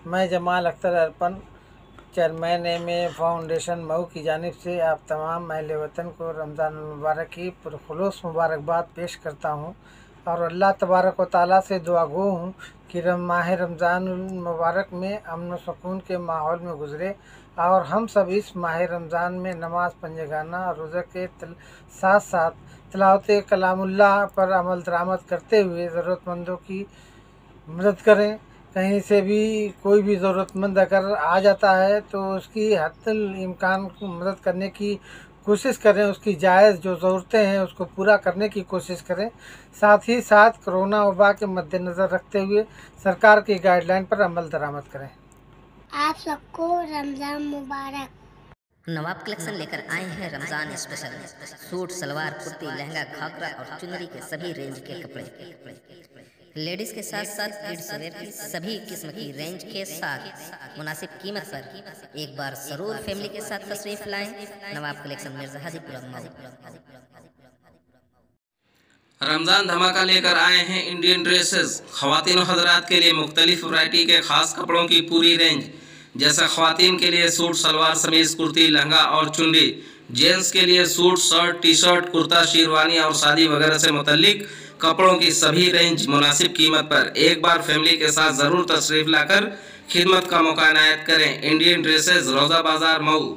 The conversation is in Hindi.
मैं Jamal Akhtar Arpan, chairman MA foundation Mau की जानिब से आप तमाम अहले वतन को रमज़ान मुबारक की पुरखुलूस मुबारकबाद पेश करता हूँ और अल्लाह तबारक व तआला से दुआ गो हूँ कि माह रमज़ान मुबारक में अमन व सुकून के माहौल में गुज़रे और हम सब इस माह रमज़ान में नमाज पंजगाना और रोज़े के साथ साथ तिलावत कलामुल्लाह पर अमल दरामद करते हुए ज़रूरतमंदों की मदद करें। कहीं से भी कोई भी ज़रूरतमंद अगर आ जाता है तो उसकी हद्दुल इम्कान को मदद करने की कोशिश करें, उसकी जायज़ जो ज़रूरतें हैं उसको पूरा करने की कोशिश करें। साथ ही साथ कोरोना वबा के मद्देनज़र रखते हुए सरकार की गाइडलाइन पर अमल दरामद करें। आप सबको रमज़ान मुबारक। नवाब कलेक्शन लेकर आए हैं रमजान स्पेशल सूट, सलवार, कुर्ती, लहंगा, घाघरा और चुनरी के सभी रेंज के कपड़े। लेडीज के साथ साथ किड्स वेयर की सभी किस्म की रेंज के साथ मुनासिब कीमत पर एक बार जरूर फैमिली के साथ तशरीफ लाएं। नवाब कलेक्शन मिर्जा हाजीपुर मऊ। रमज़ान धमाका लेकर आए हैं इंडियन ड्रेसेस। ख़वातीन हज़रात के लिए मुख्तलिफ वैरायटी के ख़ास कपड़ों की पूरी रेंज, जैसे ख़वातीन के लिए सूट, सलवार, समीज़, कुर्ती, लहंगा और चुनरी। जेंट्स के लिए suit, shirt, T shirt, kurta, sherwani और शादी वगैरह से मुतल्लिक कपड़ों की सभी रेंज मुनासिब कीमत पर एक बार फैमिली के साथ ज़रूर तशरीफ़ लाकर खिदमत का मौका इनायत करें। इंडियन ड्रेसेस, रोज़ा बाज़ार, मऊ।